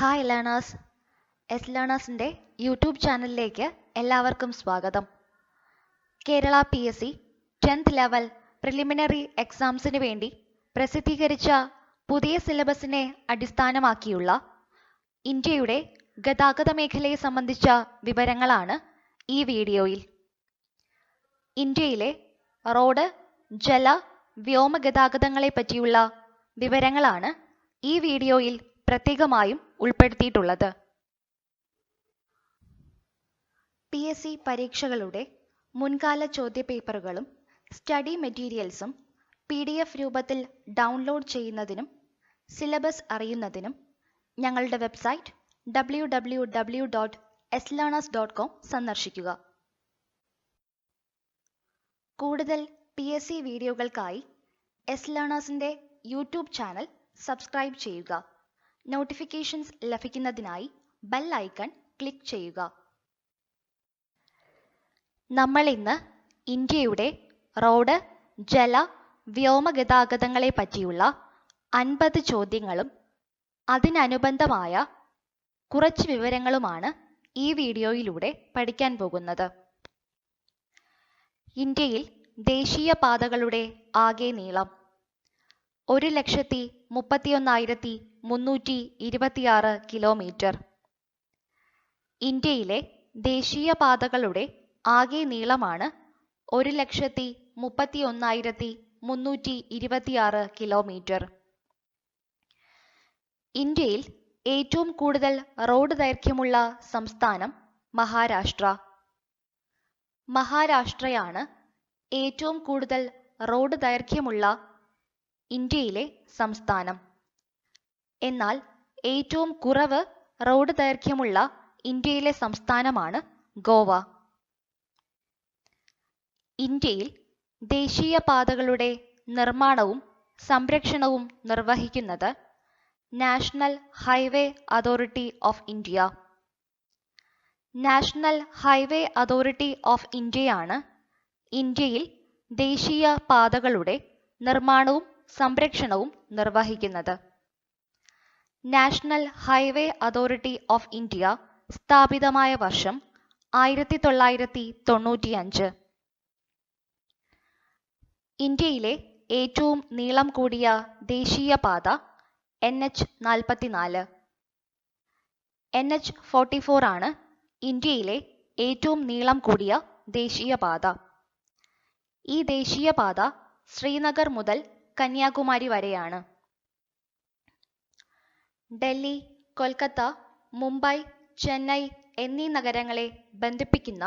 Hi learners, S ലേണേഴ്സിൻ്റെ YouTube ചാനലിലേക്ക് എല്ലാവർക്കും സ്വാഗതം. Kerala PSC 10th level preliminary എക്സാംസിന് വേണ്ടി പ്രസിദ്ധീകരിച്ച പുതിയ സിലബസിനെ അടിസ്ഥാനമാക്കിയുള്ള ഇന്ത്യയുടെ ഗതാഗത മേഖലയെ സംബന്ധിച്ച വിവരങ്ങളാണ് ഈ വീഡിയോയിൽ. ഇന്ത്യയിലെ റോഡ്, ജല, വ്യോമ ഗതാഗതങ്ങളെ പറ്റിയുള്ള വിവരങ്ങളാണ് ഈ വീഡിയോയിൽ പ്രത്യേകമായും ഉൾപ്പെടുത്തിയിട്ടുള്ളത്. PSC പരീക്ഷകളുടെ മുൻകാല ചോദ്യപേപ്പറുകളും സ്റ്റഡി മെറ്റീരിയൽസും PDF രൂപത്തിൽ ഡൗൺലോഡ് ചെയ്യുന്നതിനും സിലബസ് അറിയുന്നതിനും ഞങ്ങളുടെ വെബ്സൈറ്റ് www.slearners.com സന്ദർശിക്കുക. കൂടുതൽ PSC വീഡിയോകൾക്കായി എസ് ലേണേഴ്സിൻ്റെ യൂട്യൂബ് ചാനൽ സബ്സ്ക്രൈബ് ചെയ്യുക. നോട്ടിഫിക്കേഷൻസ് ലഭിക്കുന്നതിനായി ബെൽ ഐക്കൺ ക്ലിക്ക് ചെയ്യുക. നമ്മൾ ഇന്ന് ഇന്ത്യയുടെ റോഡ്, ജല, വ്യോമ ഗതാഗതങ്ങളെ പറ്റിയുള്ള 50 ചോദ്യങ്ങളും അതിനനുബന്ധമായ കുറച്ച് വിവരങ്ങളുമാണ് ഈ വീഡിയോയിലൂടെ പഠിക്കാൻ പോകുന്നത്. ഇന്ത്യയിൽ ദേശീയ പാതകളുടെ ആകെ നീളം 1,31,326 കിലോമീറ്റർ. ഇന്ത്യയിലെ ദേശീയ പാതകളുടെ ആകെ നീളമാണ് 1,31,326 കിലോമീറ്റർ. ഇന്ത്യയിൽ ഏറ്റവും കൂടുതൽ റോഡ് ദൈർഘ്യമുള്ള സംസ്ഥാനം മഹാരാഷ്ട്ര. മഹാരാഷ്ട്രയാണ് ഏറ്റവും കൂടുതൽ റോഡ് ദൈർഘ്യമുള്ള ഇന്ത്യയിലെ സംസ്ഥാനം. എന്നാൽ ഏറ്റവും കുറവ് റോഡ് ദൈർഘ്യമുള്ള ഇന്ത്യയിലെ സംസ്ഥാനമാണ് ഗോവ. ഇന്ത്യയിൽ ദേശീയ പാതകളുടെ നിർമ്മാണവും സംരക്ഷണവും നിർവഹിക്കുന്നത് national highway authority of India. National highway authority of ഇന്ത്യയാണ് ഇന്ത്യയിൽ ദേശീയ പാതകളുടെ നിർമ്മാണവും സംരക്ഷണവും നിർവഹിക്കുന്നത്. National highway authority of India സ്ഥാപിതമായ വർഷം 1995. ഇന്ത്യയിലെ ഏറ്റവും നീളം കൂടിയ ദേശീയപാത NH-44. NH-44 ആണ് ഇന്ത്യയിലെ ഏറ്റവും നീളം കൂടിയ ദേശീയപാത. ഈ ദേശീയപാത ശ്രീനഗർ മുതൽ കന്യാകുമാരി വരെയാണ്. ഡൽഹി, കൊൽക്കത്ത, മുംബൈ, ചെന്നൈ എന്നീ നഗരങ്ങളെ ബന്ധിപ്പിക്കുന്ന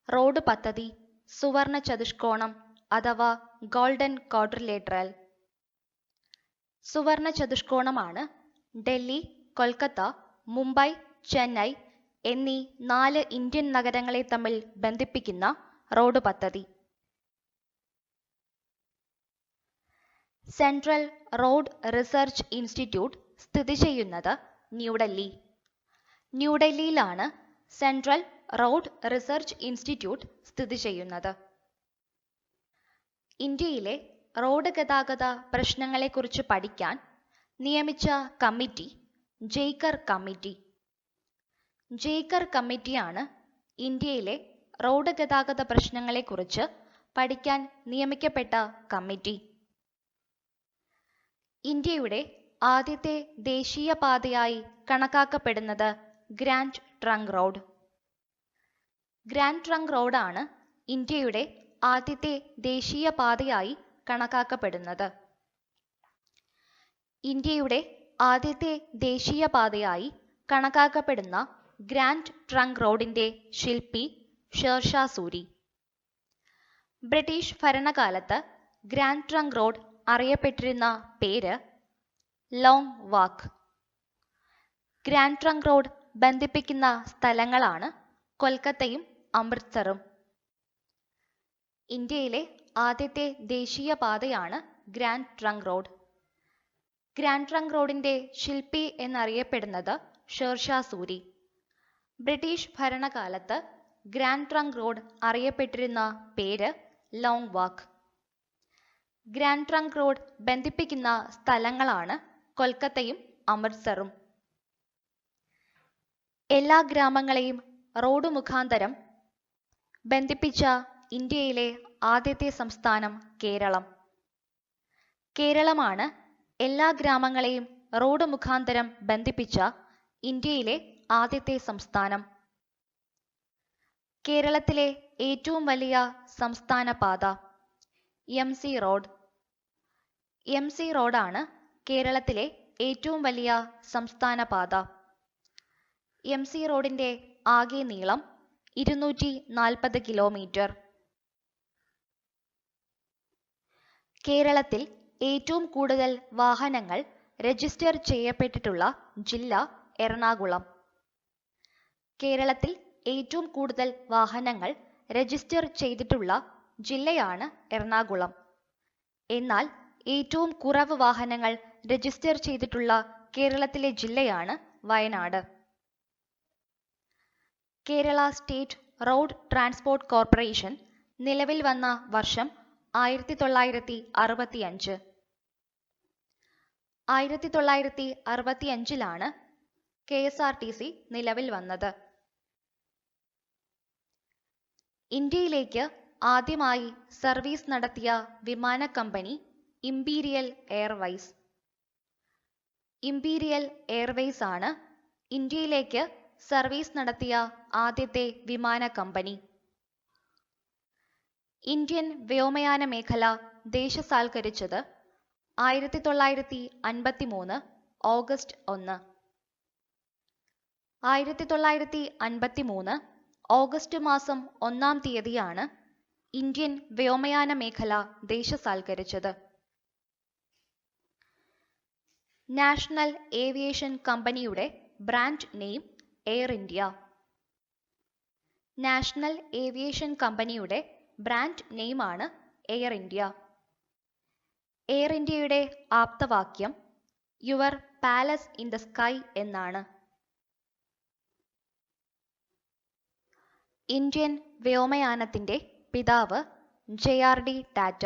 റോഡ് പദ്ധതി സുവർണ ചതുഷ്കോണം അഥവാ ഗോൾഡൻ ക്വാഡ്രിലേറ്ററൽ. സുവർണ ചതുഷ്കോണമാണ് ഡൽഹി, കൊൽക്കത്ത, മുംബൈ, ചെന്നൈ എന്നീ 4 ഇന്ത്യൻ നഗരങ്ങളെ തമ്മിൽ ബന്ധിപ്പിക്കുന്ന റോഡ് പദ്ധതി. സെൻട്രൽ റോഡ് റിസർച്ച് ഇൻസ്റ്റിറ്റ്യൂട്ട് സ്ഥിതി ചെയ്യുന്നത് ന്യൂഡൽഹി. ന്യൂഡൽഹിയിലാണ് സെൻട്രൽ റോഡ് റിസർച്ച് ഇൻസ്റ്റിറ്റ്യൂട്ട് സ്ഥിതി ചെയ്യുന്നത്. ഇന്ത്യയിലെ റോഡ് ഗതാഗത പ്രശ്നങ്ങളെക്കുറിച്ച് പഠിക്കാൻ നിയമിച്ച കമ്മിറ്റി ജയ്ക്കർ കമ്മിറ്റി. ജയ്ക്കർ കമ്മിറ്റിയാണ് ഇന്ത്യയിലെ റോഡ് ഗതാഗത പ്രശ്നങ്ങളെക്കുറിച്ച് പഠിക്കാൻ നിയമിക്കപ്പെട്ട കമ്മിറ്റി. ഇന്ത്യയുടെ ആദ്യത്തെ ദേശീയപാതയായി കണക്കാക്കപ്പെടുന്നത് grand Trunk Road. Grand trunk റോഡാണ് ഇന്ത്യയുടെ ആദ്യത്തെ ദേശീയപാതയായി കണക്കാക്കപ്പെടുന്നത്. ഇന്ത്യയുടെ ആദ്യത്തെ ദേശീയപാതയായി കണക്കാക്കപ്പെടുന്ന ഗ്രാൻഡ് ട്രങ്ക് റോഡിന്റെ ശില്പി ഷേർഷാ സൂരി. ബ്രിട്ടീഷ് ഭരണകാലത്ത് ഗ്രാൻഡ് ട്രങ്ക് റോഡ് അറിയപ്പെട്ടിരുന്ന പേര് Long Walk. Grand Trunk Road ബന്ധിപ്പിക്കുന്ന സ്ഥലങ്ങളാണ് കൊൽക്കത്തയും അമൃത്സറും. ഇന്ത്യയിലെ ആദ്യത്തെ ദേശീയപാതയാണ് Grand Trunk Road. Grand Trunk റോഡിന്റെ ശില്പി എന്നറിയപ്പെടുന്നത് ഷേർഷാ സൂരി. ബ്രിട്ടീഷ് ഭരണകാലത്ത് ഗ്രാൻഡ് ട്രങ്ക് റോഡ് അറിയപ്പെട്ടിരുന്ന പേര് Long Walk. Grand Trunk Road ബന്ധിപ്പിക്കുന്ന സ്ഥലങ്ങളാണ് കൊൽക്കത്തയും അമൃത്സറും. എല്ലാ ഗ്രാമങ്ങളെയും റോഡ് മുഖാന്തരം ബന്ധിപ്പിച്ച ഇന്ത്യയിലെ ആദ്യത്തെ സംസ്ഥാനം കേരളം. കേരളമാണ് എല്ലാ ഗ്രാമങ്ങളെയും റോഡ് മുഖാന്തരം ബന്ധിപ്പിച്ച ഇന്ത്യയിലെ ആദ്യത്തെ സംസ്ഥാനം. കേരളത്തിലെ ഏറ്റവും വലിയ സംസ്ഥാന പാത MC റോഡ്. MC റോഡാണ് കേരളത്തിലെ ഏറ്റവും വലിയ സംസ്ഥാന പാത. MC റോഡിന്റെ ആകെ നീളം 240 കിലോമീറ്റർ. കേരളത്തിൽ ഏറ്റവും കൂടുതൽ വാഹനങ്ങൾ രജിസ്റ്റർ ചെയ്യപ്പെട്ടിട്ടുള്ള ജില്ല എറണാകുളം. കേരളത്തിൽ ഏറ്റവും കൂടുതൽ വാഹനങ്ങൾ രജിസ്റ്റർ ചെയ്തിട്ടുള്ള ജില്ലയാണ് എറണാകുളം. എന്നാൽ ഏറ്റവും കുറവ് വാഹനങ്ങൾ രജിസ്റ്റർ ചെയ്തിട്ടുള്ള കേരളത്തിലെ ജില്ലയാണ് Wayanad. Kerala state road transport corporation നിലവിൽ വന്ന വർഷം 1965. 1965 KSRTC നിലവിൽ വന്നത്. ഇന്ത്യയിലേക്ക് ആദ്യമായി സർവീസ് നടത്തിയ വിമാന company imperial Airways. Imperial Airways ആണ് ഇന്ത്യയിലേക്ക് സർവീസ് നടത്തിയ ആദ്യത്തെ വിമാന കമ്പനി. ഇന്ത്യൻ വ്യോമയാന മേഖല ദേശസാൽക്കരിച്ചത് 1953 ഓഗസ്റ്റ് 1. 1953 ഓഗസ്റ്റ് മാസം 1-ാം തീയതിയാണ് ഇന്ത്യൻ വ്യോമയാന മേഖല ദേശസാൽക്കരിച്ചത്. നാഷണൽ ഏവിയേഷൻ കമ്പനിയുടെ brand name Air India. National aviation കമ്പനിയുടെ ബ്രാൻഡ് നെയിമാണ് എയർ ഇന്ത്യ. എയർ ഇന്ത്യയുടെ ആപ്തവാക്യം your palace in the sky എന്നാണ്. ഇന്ത്യൻ വ്യോമയാനത്തിന്റെ പിതാവ് JRD ടാറ്റ.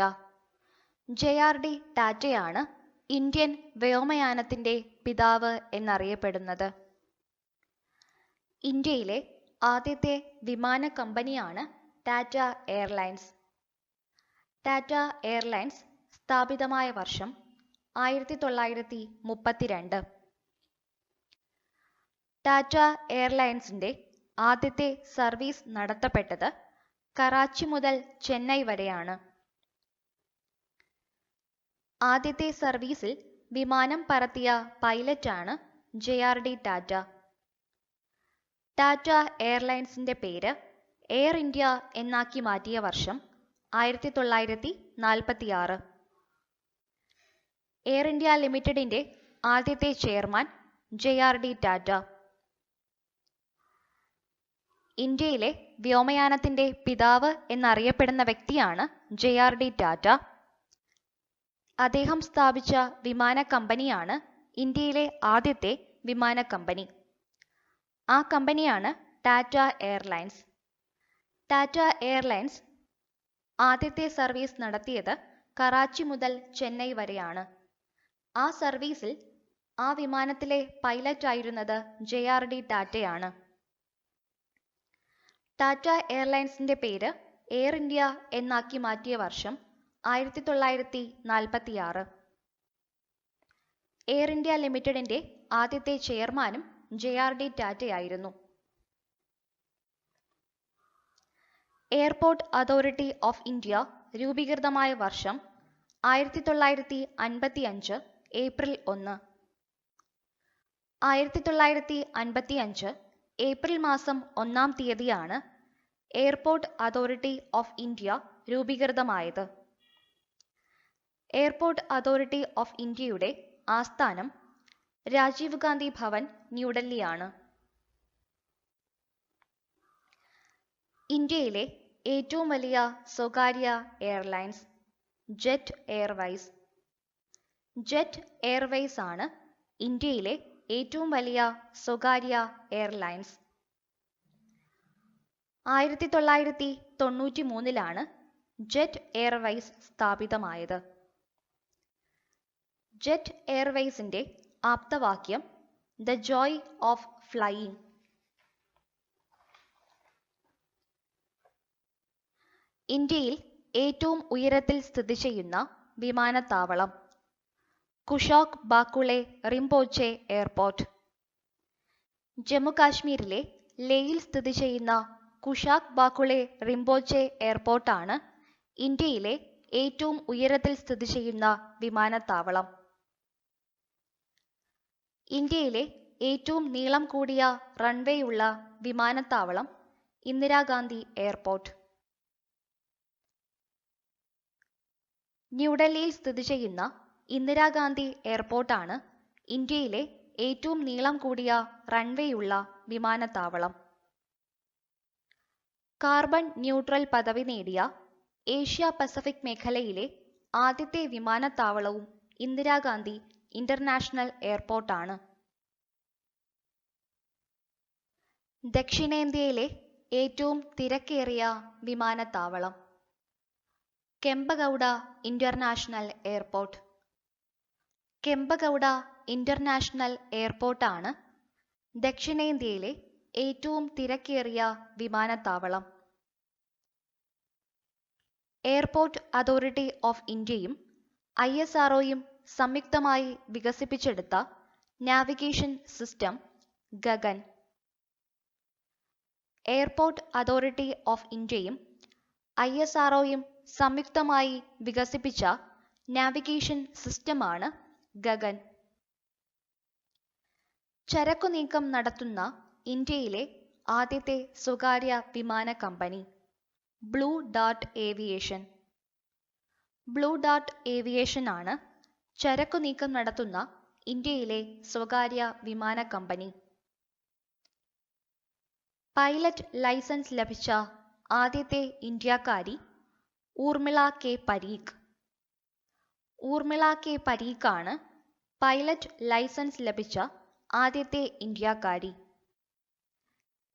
JRD ടാറ്റയാണ് ഇന്ത്യൻ വ്യോമയാനത്തിന്റെ പിതാവ് എന്നറിയപ്പെടുന്നത്. ഇന്ത്യയിലെ ആദ്യത്തെ വിമാന കമ്പനിയാണ് ടാറ്റ എയർലൈൻസ്. ടാറ്റ എയർലൈൻസ് സ്ഥാപിതമായ വർഷം 1932. ടാറ്റ എയർലൈൻസിന്റെ ആദ്യത്തെ സർവീസ് നടത്തപ്പെട്ടത് കറാച്ചി മുതൽ ചെന്നൈ വരെയാണ്. ആദ്യത്തെ സർവീസിൽ വിമാനം പറത്തിയ പൈലറ്റാണ് JRD ടാറ്റ. ടാറ്റ എയർലൈൻസിന്റെ പേര് എയർ ഇന്ത്യ എന്നാക്കി മാറ്റിയ വർഷം 1946. എയർ ഇന്ത്യ ലിമിറ്റഡിന്റെ ആദ്യത്തെ ചെയർമാൻ JRD ടാറ്റ. ഇന്ത്യയിലെ വ്യോമയാനത്തിന്റെ പിതാവ് എന്നറിയപ്പെടുന്ന വ്യക്തിയാണ് JRD ടാറ്റ. അദ്ദേഹം സ്ഥാപിച്ച വിമാന കമ്പനിയാണ് ഇന്ത്യയിലെ ആദ്യത്തെ വിമാന കമ്പനി. ആ കമ്പനിയാണ് ടാറ്റ എയർലൈൻസ്. ടാറ്റ എയർലൈൻസ് ആദ്യത്തെ സർവീസ് നടത്തിയത് കറാച്ചി മുതൽ ചെന്നൈ വരെയാണ്. ആ സർവീസിൽ ആ വിമാനത്തിലെ പൈലറ്റായിരുന്നത് JRD ടാറ്റയാണ്. ടാറ്റ എയർലൈൻസിന്റെ പേര് എയർ ഇന്ത്യ എന്നാക്കി മാറ്റിയ വർഷം 1946. എയർ ഇന്ത്യ ലിമിറ്റഡിന്റെ ആദ്യത്തെ ചെയർമാനും JRD ടാറ്റയായിരുന്നു. എയർപോർട്ട് അതോറിറ്റി ഓഫ് ഇന്ത്യ രൂപീകൃതമായ വർഷം 1955 ഏപ്രിൽ 1. 1955 ഏപ്രിൽ മാസം 1-ാം തീയതിയാണ് എയർപോർട്ട് അതോറിറ്റി ഓഫ് ഇന്ത്യ രൂപീകൃതമായത്. എയർപോർട്ട് അതോറിറ്റി ഓഫ് ഇന്ത്യയുടെ ആസ്ഥാനം രാജീവ് ഗാന്ധി ഭവൻ, ന്യൂഡൽഹിയാണ്. ഇന്ത്യയിലെ ഏറ്റവും വലിയ സ്വകാര്യ airlines Jet Airways. Jet Airways ആണ് ഇന്ത്യയിലെ ഏറ്റവും വലിയ സ്വകാര്യ എയർലൈൻസ്. 1993 ജെറ്റ് എയർവൈസ് സ്ഥാപിതമായത്. ജെറ്റ് എയർവൈസിന്റെ ആപ്തവാക്യം ദ ജോയ് ഓഫ് ഫ്ലൈയിങ്. ഇന്ത്യയിൽ ഏറ്റവും ഉയരത്തിൽ സ്ഥിതി ചെയ്യുന്ന വിമാനത്താവളം. കുഷോക്ക് ബാക്കുളെ റിംപോച്ചെ എയർപോർട്ട്. ജമ്മു കാശ്മീരിലെ ലേയിൽ സ്ഥിതി ചെയ്യുന്ന കുഷാക്ക് ബാക്കുളെ റിംപോച്ചെ എയർപോർട്ടാണ് ഇന്ത്യയിലെ ഏറ്റവും ഉയരത്തിൽ സ്ഥിതി ചെയ്യുന്ന വിമാനത്താവളം. ഇന്ത്യയിലെ ഏറ്റവും നീളം കൂടിയ റൺവേയുള്ള വിമാനത്താവളം ഇന്ദിരാഗാന്ധി എയർപോർട്ട്. ന്യൂഡൽഹിയിൽ സ്ഥിതി ചെയ്യുന്ന ഇന്ദിരാഗാന്ധി എയർപോർട്ടാണ് ഇന്ത്യയിലെ ഏറ്റവും നീളം കൂടിയ റൺവേയുള്ള വിമാനത്താവളം. കാർബൺ ന്യൂട്രൽ പദവി നേടിയ ഏഷ്യ പസഫിക് മേഖലയിലെ ആദ്യത്തെ വിമാനത്താവളവും ഇന്ദിരാഗാന്ധി ഇന്റർനാഷണൽ എയർപോർട്ടാണ്. ദക്ഷിണേന്ത്യയിലെ ഏറ്റവും തിരക്കേറിയ വിമാനത്താവളം Kempegowda international airport. Kempegowda international എയർപോർട്ടാണ് ദക്ഷിണേന്ത്യയിലെ ഏറ്റവും തിരക്കേറിയ വിമാനത്താവളം. എയർപോർട്ട് അതോറിറ്റി ഓഫ് ഇന്ത്യയും ISROയും സംയുക്തമായി വികസിപ്പിച്ചെടുത്ത navigation system Gagan. Airport Authority of ഇന്ത്യയും ISROയും സംയുക്തമായി വികസിപ്പിച്ച നാവിഗേഷൻ സിസ്റ്റമാണ് ഗഗൻ. ചരക്കു നീക്കം നടത്തുന്ന ഇന്ത്യയിലെ ആദ്യത്തെ സ്വകാര്യ വിമാന company blue Dart aviation. Blue Dart aviation ആണ് ചരക്കു നീക്കം നടത്തുന്ന ഇന്ത്യയിലെ സ്വകാര്യ വിമാന കമ്പനി. പൈലറ്റ് ലൈസൻസ് ലഭിച്ച ആദ്യത്തെ ഇന്ത്യക്കാരി ഊർമിള കെ പരീഖ്. ഊർമിള കെ പരീഖാണ് പൈലറ്റ് ലൈസൻസ് ലഭിച്ച ആദ്യത്തെ ഇന്ത്യക്കാരി.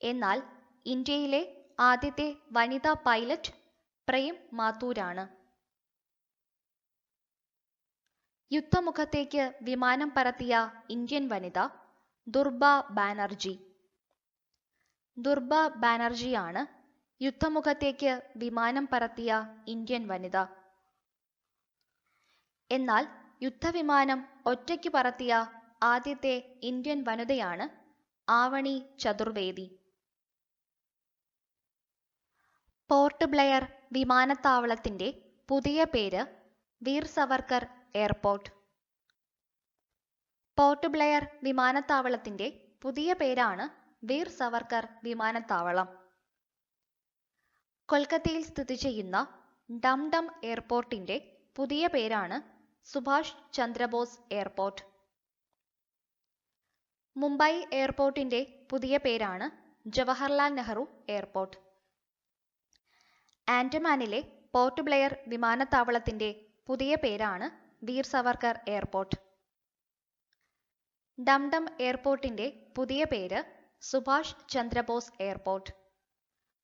എന്നാൽ ഇന്ത്യയിലെ ആദ്യത്തെ വനിതാ പൈലറ്റ് പ്രേം മാത്തൂരാണ്. യുദ്ധമുഖത്തേക്ക് വിമാനം പറത്തിയ ഇന്ത്യൻ വനിത ദുർബ ബാനർജി. ദുർബ ബാനർജിയാണ് യുദ്ധമുഖത്തേക്ക് വിമാനം പറത്തിയ ഇന്ത്യൻ വനിത. എന്നാൽ യുദ്ധവിമാനം ഒറ്റയ്ക്ക് പറത്തിയ ആദ്യത്തെ ഇന്ത്യൻ വനിതയാണ് ആവണി ചതുർവേദി. പോർട്ട് ബ്ലെയർ വിമാനത്താവളത്തിന്റെ പുതിയ പേര് വീർ സവർക്കർ എയർപോർട്ട്. പോർട്ട് ബ്ലെയർ വിമാനത്താവളത്തിന്റെ പുതിയ പേരാണ് വീർ സവർക്കർ വിമാനത്താവളം. കൊൽക്കത്തയിൽ സ്ഥിതി ചെയ്യുന്ന ഡംഡം എയർപോർട്ടിന്റെ പുതിയ പേരാണ് സുഭാഷ് ചന്ദ്രബോസ് എയർപോർട്ട്. മുംബൈ എയർപോർട്ടിന്റെ പുതിയ പേരാണ് ജവഹർലാൽ നെഹ്റു എയർപോർട്ട്. ആൻഡമാനിലെ പോർട്ട് ബ്ലെയർ വിമാനത്താവളത്തിന്റെ പുതിയ പേരാണ് വീർ സവർക്കർ എയർപോർട്ട്. ഡംഡം എയർപോർട്ടിന്റെ പുതിയ പേര് സുഭാഷ് ചന്ദ്രബോസ് എയർപോർട്ട്.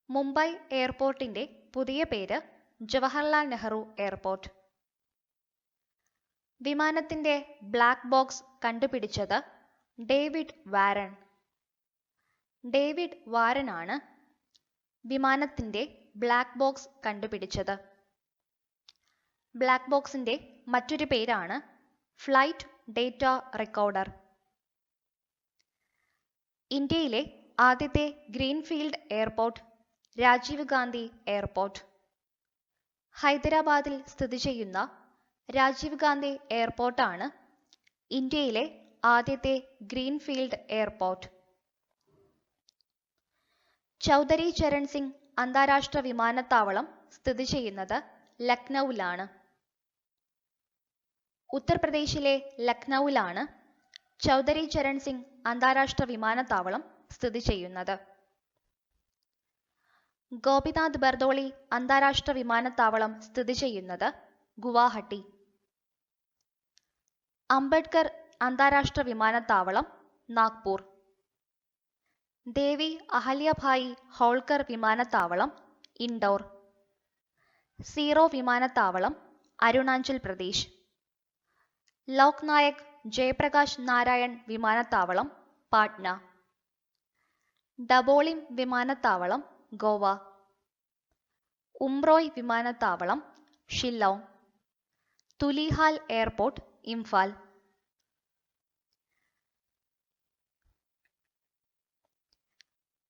മുംബൈ എയർപോർട്ടിന്റെ പുതിയ പേര് ജവഹർലാൽ നെഹ്റു എയർപോർട്ട്. വിമാനത്തിന്റെ ബ്ലാക്ക് ബോക്സ് കണ്ടുപിടിച്ചത് ഡേവിഡ് വാരൻ. ഡേവിഡ് വാരനാണ് വിമാനത്തിന്റെ ബ്ലാക്ക് ബോക്സ് കണ്ടുപിടിച്ചത്. ബ്ലാക്ക് ബോക്സിന്റെ മറ്റൊരു പേരാണ് ഫ്ലൈറ്റ് ഡേറ്റ റെക്കോർഡർ. ഇന്ത്യയിലെ ആദ്യത്തെ greenfield airport Rajiv Gandhi airport. ഹൈദരാബാദിൽ സ്ഥിതി ചെയ്യുന്ന രാജീവ് ഗാന്ധി എയർപോർട്ടാണ് ഇന്ത്യയിലെ ആദ്യത്തെ ഗ്രീൻഫീൽഡ് എയർപോർട്ട്. ചൗധരി ചരൺ സിംഗ് അന്താരാഷ്ട്ര വിമാനത്താവളം സ്ഥിതി ചെയ്യുന്നത് ലക്നൌവിലാണ്. ഉത്തർപ്രദേശിലെ ലക്നൌവിലാണ് ചൗധരി ചരൺ സിംഗ് അന്താരാഷ്ട്ര വിമാനത്താവളം സ്ഥിതി ചെയ്യുന്നത്. ഗോപിനാഥ് ബർദോളി അന്താരാഷ്ട്ര വിമാനത്താവളം സ്ഥിതി ചെയ്യുന്നത് ഗുവാഹട്ടി. അംബേദ്കർ അന്താരാഷ്ട്ര വിമാനത്താവളം നാഗ്പൂർ. ദേവി അഹല്യഭായി ഹോൾക്കർ വിമാനത്താവളം ഇൻഡോർ. സീറോ വിമാനത്താവളം അരുണാചൽ പ്രദേശ്. ലോക് നായക് ജയപ്രകാശ് നാരായൺ വിമാനത്താവളം പാട്ന. ഡബോളിം വിമാനത്താവളം ഗോവ. ഉംറോയ് വിമാനത്താവളം ഷില്ലോങ്, തുലിഹാൽ എയർപോർട്ട് ഇംഫാൽ.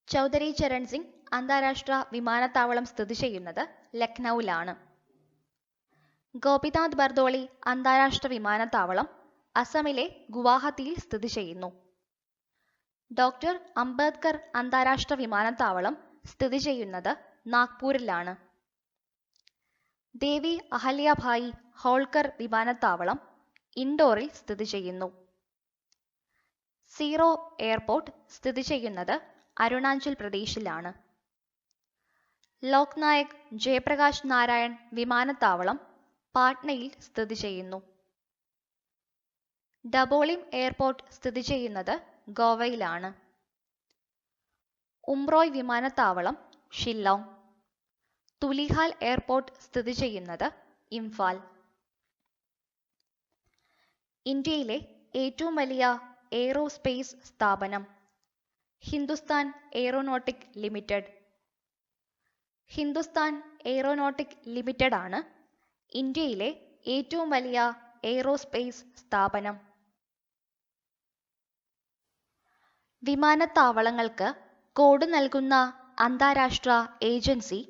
ചൗധരി ചരൺ സിംഗ് അന്താരാഷ്ട്ര വിമാനത്താവളം സ്ഥിതി ചെയ്യുന്നത് ലക്നൌവിലാണ്. ഗോപിനാഥ് ബർദോളി അന്താരാഷ്ട്ര വിമാനത്താവളം അസമിലെ ഗുവാഹത്തിയിൽ സ്ഥിതി ചെയ്യുന്നു. ഡോക്ടർ അംബേദ്കർ അന്താരാഷ്ട്ര വിമാനത്താവളം സ്ഥിതി ചെയ്യുന്നത് നാഗ്പൂരിലാണ്. ദേവി അഹല്യാഭായി ഹോൾക്കർ വിമാനത്താവളം ഇൻഡോറിൽ സ്ഥിതി ചെയ്യുന്നു. സീറോ എയർപോർട്ട് സ്ഥിതി ചെയ്യുന്നത് അരുണാചൽ പ്രദേശിലാണ്. ലോക്നായക് ജയപ്രകാശ് നാരായൺ വിമാനത്താവളം പാട്നയിൽ സ്ഥിതി ചെയ്യുന്നു. ഡബോളിം എയർപോർട്ട് സ്ഥിതി ചെയ്യുന്നത് ഗോവയിലാണ്. ഉംറോയ് വിമാനത്താവളം ഷില്ലോങ്, തുലിഹാൽ എയർപോർട്ട് സ്ഥിതി ചെയ്യുന്നത് ഇംഫാൽ. ഇന്ത്യയിലെ ഏറ്റവും വലിയ എയ്റോസ്പേസ് സ്ഥാപനം Hindustan aeronautic limited. Hindustan aeronautic limited ആണ് ഇന്ത്യയിലെ ഏറ്റവും വലിയ എയ്റോസ്പേസ് സ്ഥാപനം. വിമാനത്താവളങ്ങൾക്ക് കോഡ് നൽകുന്ന അന്താരാഷ്ട്ര agency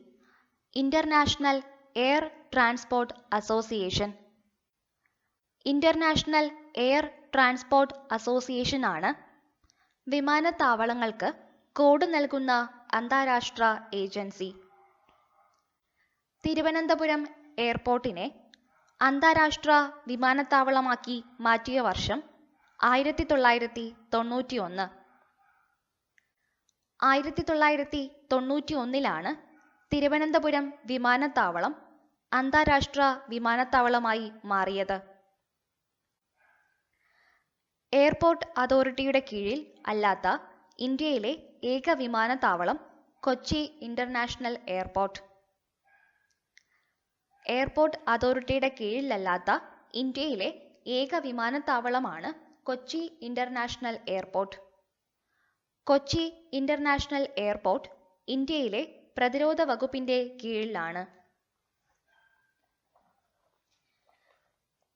international air transport association. International air transport association ആണ് വിമാനത്താവളങ്ങൾക്ക് കോഡ് നൽകുന്ന അന്താരാഷ്ട്ര ഏജൻസി. തിരുവനന്തപുരം എയർപോർട്ടിനെ അന്താരാഷ്ട്ര വിമാനത്താവളമാക്കി മാറ്റിയ വർഷം 1991. 1991 തിരുവനന്തപുരം വിമാനത്താവളം അന്താരാഷ്ട്ര വിമാനത്താവളമായി മാറിയത്. എയർപോർട്ട് അതോറിറ്റിയുടെ കീഴിൽ അല്ലാത്ത ഇന്ത്യയിലെ ഏക വിമാനത്താവളം കൊച്ചി ഇന്റർനാഷണൽ എയർപോർട്ട്. എയർപോർട്ട് അതോറിറ്റിയുടെ കീഴിലല്ലാത്ത ഇന്ത്യയിലെ ഏക വിമാനത്താവളമാണ് Kochi international airport. Kochi international airport ഇന്ത്യയിലെ പ്രതിരോധ വകുപ്പിന്റെ കീഴിലാണ്.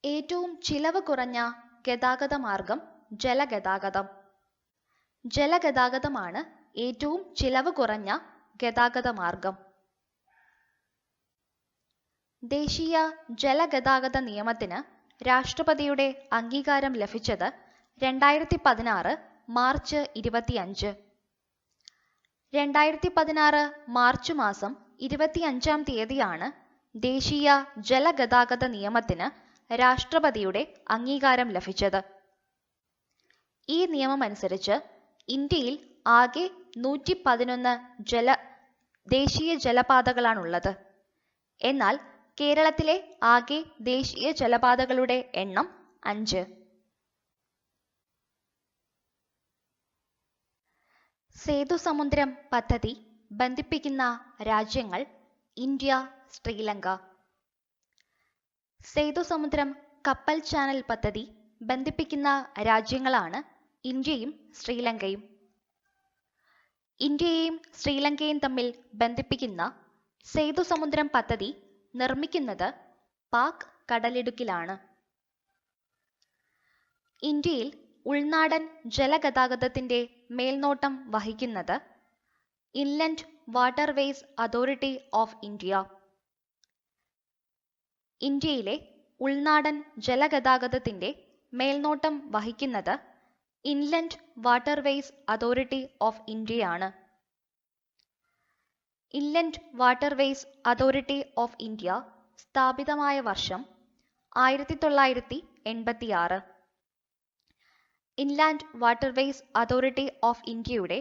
ഏറ്റവും ചിലവ് കുറഞ്ഞ ഗതാഗത മാർഗം ജലഗതാഗതം. ജലഗതാഗതമാണ് ഏറ്റവും ചിലവ് കുറഞ്ഞ ഗതാഗത മാർഗം. ദേശീയ ജലഗതാഗത നിയമത്തിന് രാഷ്ട്രപതിയുടെ അംഗീകാരം ലഭിച്ചത് 2016 മാർച്ച് 25. 2016 മാർച്ച് മാസം 25-ാം തീയതിയാണ് ദേശീയ ജലഗതാഗത നിയമത്തിന് രാഷ്ട്രപതിയുടെ അംഗീകാരം ലഭിച്ചത്. ഈ നിയമമനുസരിച്ച് ഇന്ത്യയിൽ ആകെ 111 ദേശീയ ജലപാതകളാണുള്ളത്. എന്നാൽ കേരളത്തിലെ ആകെ ദേശീയ ജലപാതകളുടെ എണ്ണം 5. സേതുസമുദ്രം പദ്ധതി ബന്ധിപ്പിക്കുന്ന രാജ്യങ്ങൾ ഇന്ത്യ, ശ്രീലങ്ക. സേതുസമുദ്രം കപ്പൽ ചാനൽ പദ്ധതി ബന്ധിപ്പിക്കുന്ന രാജ്യങ്ങളാണ് ഇന്ത്യയും ശ്രീലങ്കയും. ഇന്ത്യയെയും ശ്രീലങ്കയും തമ്മിൽ ബന്ധിപ്പിക്കുന്ന സേതുസമുദ്രം പദ്ധതി നിർമ്മിക്കുന്നത് പാക് കടലിടുക്കിലാണ്. ഇന്ത്യയിൽ ഉൾനാടൻ ജലഗതാഗതത്തിന്റെ മേൽനോട്ടം വഹിക്കുന്നത് inland waterways authority of India. ഇന്ത്യയിലെ ഉൾനാടൻ ജലഗതാഗതത്തിന്റെ മേൽനോട്ടം വഹിക്കുന്നത് ഇൻലൻഡ് വാട്ടർവേസ് അതോറിറ്റി ഓഫ് ഇന്ത്യയാണ്. Inland waterways authority of India സ്ഥാപിതമായ വർഷം 1986. ഇൻലാൻഡ് വാട്ടർവേസ് അതോറിറ്റി ഓഫ് ഇന്ത്യയുടെ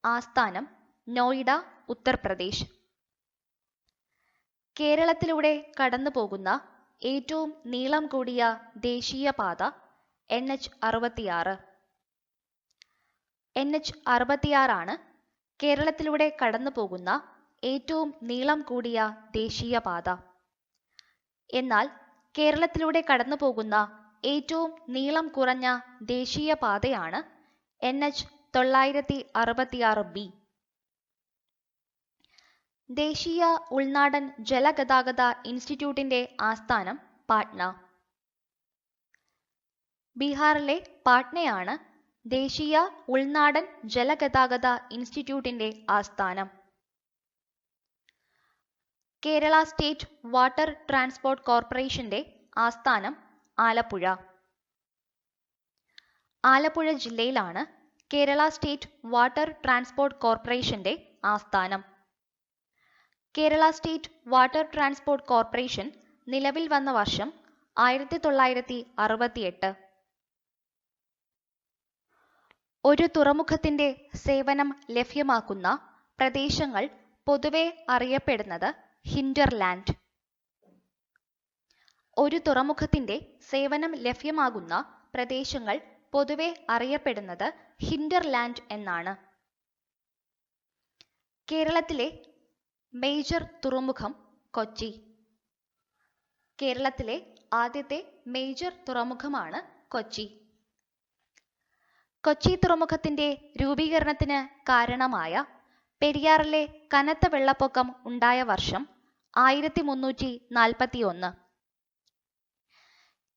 ആസ്ഥാനം നോയിഡ, ഉത്തർപ്രദേശ്. കേരളത്തിലൂടെ കടന്നുപോകുന്ന ഏറ്റവും നീളം കൂടിയ ദേശീയപാത NH-66. NH-66 കേരളത്തിലൂടെ കടന്നുപോകുന്ന ഏറ്റവും നീളം കൂടിയ ദേശീയപാത. എന്നാൽ കേരളത്തിലൂടെ കടന്നുപോകുന്ന ഏറ്റവും നീളം കുറഞ്ഞ ദേശീയപാതയാണ് NH-966B. ദേശീയ ഉൾനാടൻ ജലഗതാഗത ഇൻസ്റ്റിറ്റ്യൂട്ടിന്റെ ആസ്ഥാനം പാട്ന. ബീഹാറിലെ പാട്നയാണ് ദേശീയ ഉൾനാടൻ ജലഗതാഗത ഇൻസ്റ്റിറ്റ്യൂട്ടിന്റെ ആസ്ഥാനം. കേരള സ്റ്റേറ്റ് വാട്ടർ ട്രാൻസ്പോർട്ട് കോർപ്പറേഷന്റെ ആസ്ഥാനം ആലപ്പുഴ. ആലപ്പുഴ ജില്ലയിലാണ് കേരള സ്റ്റേറ്റ് വാട്ടർ ട്രാൻസ്പോർട്ട് കോർപ്പറേഷന്റെ ആസ്ഥാനം. Kerala state water transport corporation നിലവിൽ വന്ന വർഷം 1968. ഒരു തുറമുഖത്തിന്റെ സേവനം ലഭ്യമാക്കുന്ന പ്രദേശങ്ങൾ പൊതുവെ അറിയപ്പെടുന്നത് ഹിൻഡർലാൻഡ്. ഒരു തുറമുഖത്തിന്റെ സേവനം ലഭ്യമാകുന്ന പ്രദേശങ്ങൾ പൊതുവെ അറിയപ്പെടുന്നത് ഹിൻഡർലാൻഡ് എന്നാണ്. കേരളത്തിലെ മേജർ തുറമുഖം കൊച്ചി. കേരളത്തിലെ ആദ്യത്തെ മേജർ തുറമുഖമാണ് കൊച്ചി. കൊച്ചി തുറമുഖത്തിന്റെ രൂപീകരണത്തിന് കാരണമായ പെരിയാറിലെ കനത്ത വെള്ളപ്പൊക്കം ഉണ്ടായ വർഷം 1341.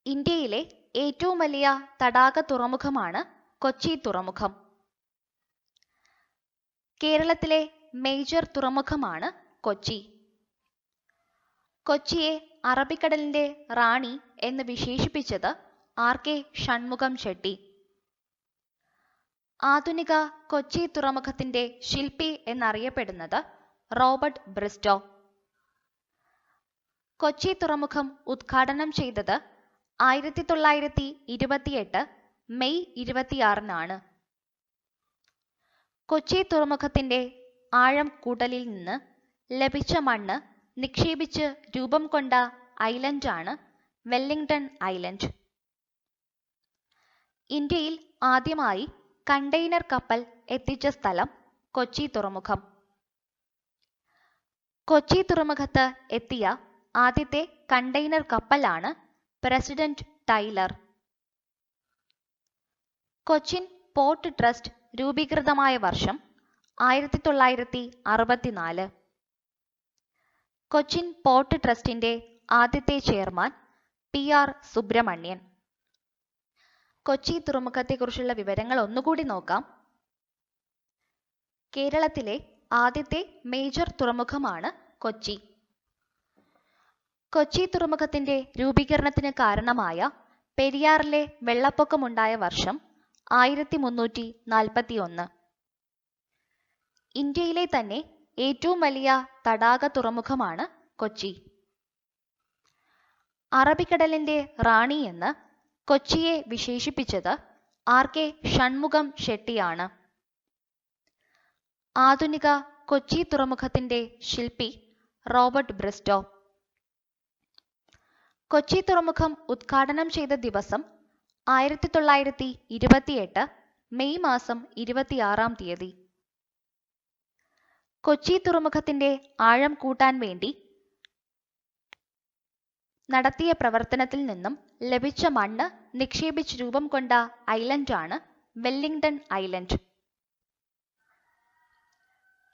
ഇന്ത്യയിലെ ഏറ്റവും വലിയ തടാക തുറമുഖമാണ് കൊച്ചി തുറമുഖം. കേരളത്തിലെ മേജർ തുറമുഖമാണ് കൊച്ചി. കൊച്ചിയെ അറബിക്കടലിന്റെ റാണി എന്ന് വിശേഷിപ്പിച്ചത് R.K. ഷൺമുഖം ചെട്ടി. ആധുനിക കൊച്ചി തുറമുഖത്തിന്റെ ശില്പി എന്നറിയപ്പെടുന്നത് റോബർട്ട് ബ്രിസ്റ്റോ. കൊച്ചി തുറമുഖം ഉദ്ഘാടനം ചെയ്തത് 1928 മെയ് 26-നാണ്. കൊച്ചി തുറമുഖത്തിന്റെ ആഴം കൂട്ടലിൽ നിന്ന് ലഭിച്ച മണ്ണ് നിക്ഷേപിച്ച് രൂപം കൊണ്ട ഐലൻഡാണ് വെല്ലിംഗ്ടൺ ഐലൻഡ്. ഇന്ത്യയിൽ ആദ്യമായി കണ്ടെയ്നർ കപ്പൽ എത്തിച്ച സ്ഥലം കൊച്ചി തുറമുഖം. കൊച്ചി തുറമുഖത്ത് എത്തിയ ആദ്യത്തെ കണ്ടെയ്നർ കപ്പലാണ് president Tyler. Cochin port trust രൂപീകൃതമായ വർഷം 1964. കൊച്ചിൻ പോർട്ട് ട്രസ്റ്റിന്റെ ആദ്യത്തെ ചെയർമാൻ PR സുബ്രഹ്മണ്യൻ. കൊച്ചി തുറമുഖത്തെക്കുറിച്ചുള്ള വിവരങ്ങൾ ഒന്നുകൂടി നോക്കാം. കേരളത്തിലെ ആദ്യത്തെ മേജർ തുറമുഖമാണ് കൊച്ചി. കൊച്ചി തുറമുഖത്തിന്റെ രൂപീകരണത്തിന് കാരണമായ പെരിയാറിലെ വെള്ളപ്പൊക്കമുണ്ടായ വർഷം 1341. ഇന്ത്യയിലെ തന്നെ ഏറ്റവും വലിയ തടാക തുറമുഖമാണ് കൊച്ചി. അറബിക്കടലിന്റെ റാണി എന്ന് കൊച്ചിയെ വിശേഷിപ്പിച്ചത് R.K. ഷൺമുഖം ഷെട്ടിയാണ്. ആധുനിക കൊച്ചി തുറമുഖത്തിന്റെ ശില്പി റോബർട്ട് ബ്രിസ്റ്റോ. കൊച്ചി തുറമുഖം ഉദ്ഘാടനം ചെയ്ത ദിവസം 1928 മെയ് മാസം 26-ാം തീയതി. കൊച്ചി തുറമുഖത്തിന്റെ ആഴം കൂട്ടാൻ വേണ്ടി നടത്തിയ പ്രവർത്തനത്തിൽ നിന്നും ലഭിച്ച മണ്ണ് നിക്ഷേപിച്ച് രൂപം കൊണ്ട ഐലൻഡാണ് വെല്ലിംഗ്ടൺ ഐലൻഡ്.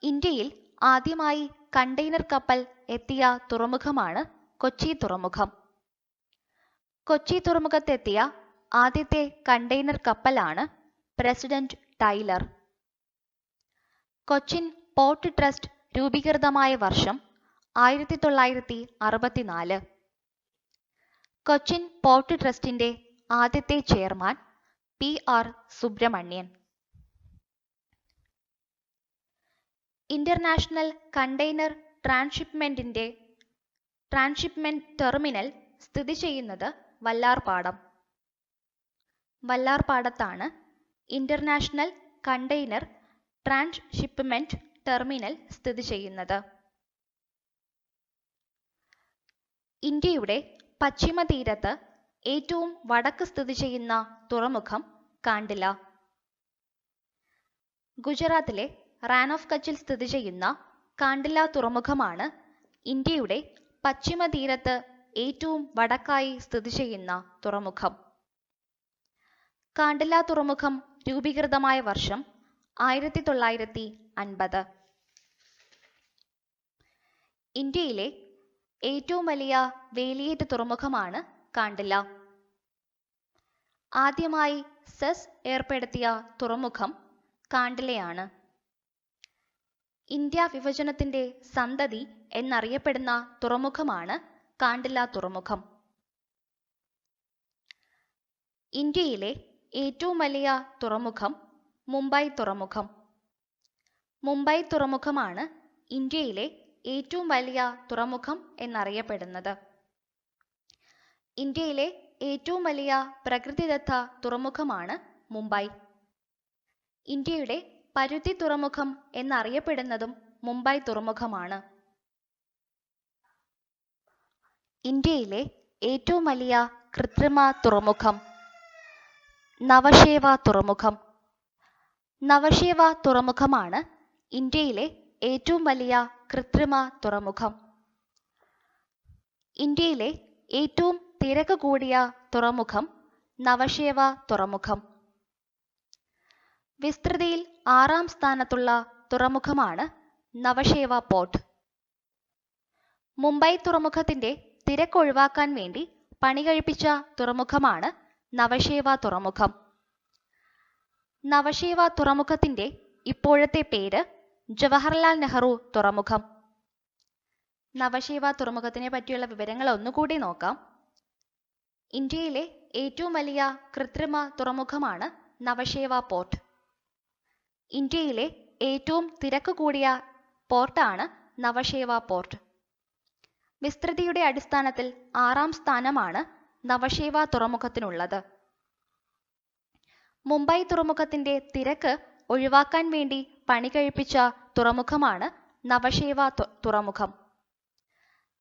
ഇന്ത്യയിൽ ആദ്യമായി കണ്ടെയ്നർ കപ്പൽ എത്തിയ തുറമുഖമാണ് കൊച്ചി തുറമുഖം. കൊച്ചി തുറമുഖത്തെത്തിയ ആദ്യത്തെ കണ്ടെയ്നർ കപ്പലാണ് president Tyler. Cochin port trust രൂപീകൃതമായ വർഷം 1964. കൊച്ചിൻ പോർട്ട് ട്രസ്റ്റിന്റെ ആദ്യത്തെ chairman PR Subramanian. International container transshipment terminal സ്ഥിതി ചെയ്യുന്നത് വല്ലാർപാടം. വല്ലാർപാടത്താണ് ഇന്റർനാഷണൽ കണ്ടെയ്നർ ട്രാൻസ്ഷിപ്മെന്റ് ടെർമിനൽ സ്ഥിതി ചെയ്യുന്നത്. ഇന്ത്യയുടെ പശ്ചിമ തീരത്ത് ഏറ്റവും വടക്ക് സ്ഥിതി ചെയ്യുന്ന തുറമുഖം കാണ്ടില. ഗുജറാത്തിലെ റാൻ ഓഫ് കച്ചിൽ സ്ഥിതി ചെയ്യുന്ന കാണ്ടില തുറമുഖമാണ് ഇന്ത്യയുടെ പശ്ചിമ തീരത്ത് ഏറ്റവും വടക്കായി സ്ഥിതി ചെയ്യുന്ന തുറമുഖം. കാണ്ടില തുറമുഖം രൂപീകൃതമായ വർഷം 1950. ഇന്ത്യയിലെ ഏറ്റവും വലിയ വേലിയേറ്റ തുറമുഖമാണ് കാണ്ടില. ആദ്യമായി സെസ് ഏർപ്പെടുത്തിയ തുറമുഖം കാണ്ടിലയാണ്. ഇന്ത്യ വിഭജനത്തിന്റെ സന്തതി എന്നറിയപ്പെടുന്ന തുറമുഖമാണ് കാണ്ടില തുറമുഖം. ഇന്ത്യയിലെ ഏറ്റവും വലിയ തുറമുഖം മുംബൈ തുറമുഖം. മുംബൈ തുറമുഖമാണ് ഇന്ത്യയിലെ ഏറ്റവും വലിയ തുറമുഖം എന്നറിയപ്പെടുന്നത്. ഇന്ത്യയിലെ ഏറ്റവും വലിയ പ്രകൃതിദത്ത തുറമുഖമാണ് മുംബൈ. ഇന്ത്യയുടെ പരുത്തി തുറമുഖം എന്നറിയപ്പെടുന്നതും മുംബൈ തുറമുഖമാണ്. ഇന്ത്യയിലെ ഏറ്റവും വലിയ കൃത്രിമ തുറമുഖം നവശേവ തുറമുഖം. നവശേവ തുറമുഖമാണ് ഇന്ത്യയിലെ ഏറ്റവും വലിയ കൃത്രിമ തുറമുഖം. ഇന്ത്യയിലെ ഏറ്റവും തിരക്ക് കൂടിയ തുറമുഖം നവശേവ തുറമുഖം. വിസ്തൃതിയിൽ 6ാം സ്ഥാനത്തുള്ള തുറമുഖമാണ് നവശേവ പോർട്ട്. മുംബൈ തുറമുഖത്തിന്റെ തിരക്ക് ഒഴിവാക്കാൻ വേണ്ടി പണികഴിപ്പിച്ച തുറമുഖമാണ് നവശേവ തുറമുഖം. നവശേവ തുറമുഖത്തിന്റെ ഇപ്പോഴത്തെ പേര് ജവഹർലാൽ നെഹ്റു തുറമുഖം. നവശേവ തുറമുഖത്തിനെ പറ്റിയുള്ള വിവരങ്ങൾ ഒന്നുകൂടി നോക്കാം. ഇന്ത്യയിലെ ഏറ്റവും വലിയ കൃത്രിമ തുറമുഖമാണ് നവശേവ പോർട്ട്. ഇന്ത്യയിലെ ഏറ്റവും തിരക്ക് കൂടിയ പോർട്ടാണ് നവശേവ പോർട്ട്. വിസ്തൃതിയുടെ അടിസ്ഥാനത്തിൽ 6ാം സ്ഥാനമാണ് നവശേവ തുറമുഖത്തിനുള്ളത്. മുംബൈ തുറമുഖത്തിന്റെ തിരക്ക് ഒഴിവാക്കാൻ വേണ്ടി പണികഴിപ്പിച്ച തുറമുഖമാണ് നവശേവ തുറമുഖം.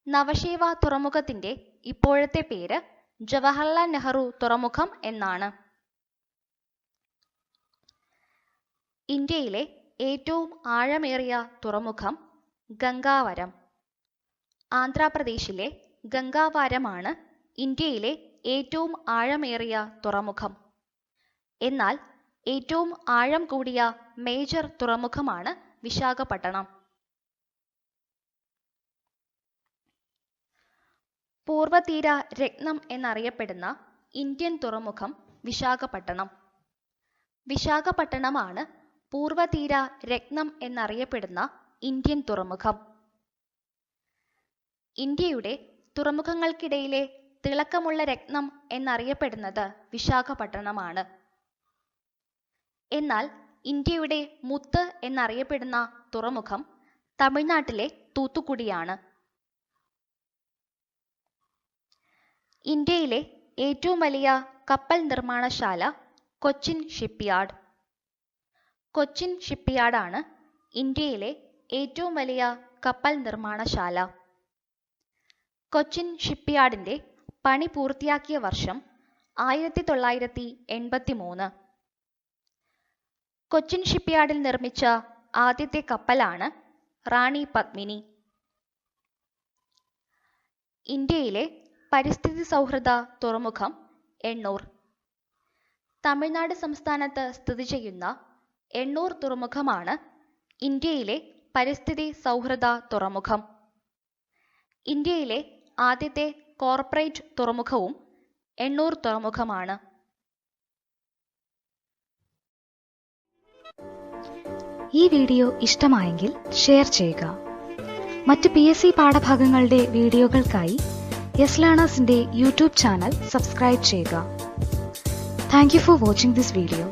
നവശേവ തുറമുഖത്തിന്റെ ഇപ്പോഴത്തെ പേര് ജവഹർലാൽ നെഹ്റു തുറമുഖം എന്നാണ്. ഇന്ത്യയിലെ ഏറ്റവും ആഴമേറിയ തുറമുഖം ഗംഗാവരം. ആന്ധ്രാപ്രദേശിലെ ഗംഗാവാരമാണ് ഇന്ത്യയിലെ ഏറ്റവും ആഴമേറിയ തുറമുഖം. എന്നാൽ ഏറ്റവും ആഴം കൂടിയ മേജർ തുറമുഖമാണ് വിശാഖപട്ടണം. പൂർവതീര രത്നം എന്നറിയപ്പെടുന്ന ഇന്ത്യൻ തുറമുഖം വിശാഖപട്ടണം. വിശാഖപട്ടണമാണ് പൂർവതീര രത്നം എന്നറിയപ്പെടുന്ന ഇന്ത്യൻ തുറമുഖം. ഇന്ത്യയുടെ തുറമുഖങ്ങൾക്കിടയിലെ തിളക്കമുള്ള രത്നം എന്നറിയപ്പെടുന്നത് വിശാഖപട്ടണമാണ്. എന്നാൽ ഇന്ത്യയുടെ മുത്ത് എന്നറിയപ്പെടുന്ന തുറമുഖം തമിഴ്നാട്ടിലെ തൂത്തുക്കുടിയാണ്. ഇന്ത്യയിലെ ഏറ്റവും വലിയ കപ്പൽ നിർമ്മാണശാല കൊച്ചിൻ ഷിപ്പ്യാർഡ്. കൊച്ചിൻ ഷിപ്പ്യാർഡാണ് ഇന്ത്യയിലെ ഏറ്റവും വലിയ കപ്പൽ നിർമ്മാണശാല. കൊച്ചിൻ ഷിപ്പ്യാർഡിന്റെ പണി പൂർത്തിയാക്കിയ വർഷം 1983. കൊച്ചിൻ ഷിപ്പ്യാർഡിൽ നിർമ്മിച്ച ആദ്യത്തെ കപ്പലാണ് റാണി പത്മിനി. ഇന്ത്യയിലെ പരിസ്ഥിതി സൗഹൃദ തുറമുഖം എണ്ണൂർ. തമിഴ്നാട് സംസ്ഥാനത്ത് സ്ഥിതി ചെയ്യുന്ന എണ്ണൂർ തുറമുഖമാണ് ഇന്ത്യയിലെ പരിസ്ഥിതി സൗഹൃദ തുറമുഖം. ഇന്ത്യയിലെ ആദ്യത്തെ കോർപ്പറേറ്റ് തുറമുഖവും എണ്ണൂർ തുറമുഖമാണ്. ഈ വീഡിയോ ഇഷ്ടമായെങ്കിൽ ഷെയർ ചെയ്യുക. മറ്റ് PSC പാഠഭാഗങ്ങളുടെ വീഡിയോകൾക്കായി യെസ് ലേണേഴ്സിന്റെ യൂട്യൂബ് ചാനൽ സബ്സ്ക്രൈബ് ചെയ്യുക. Thank you for watching this video.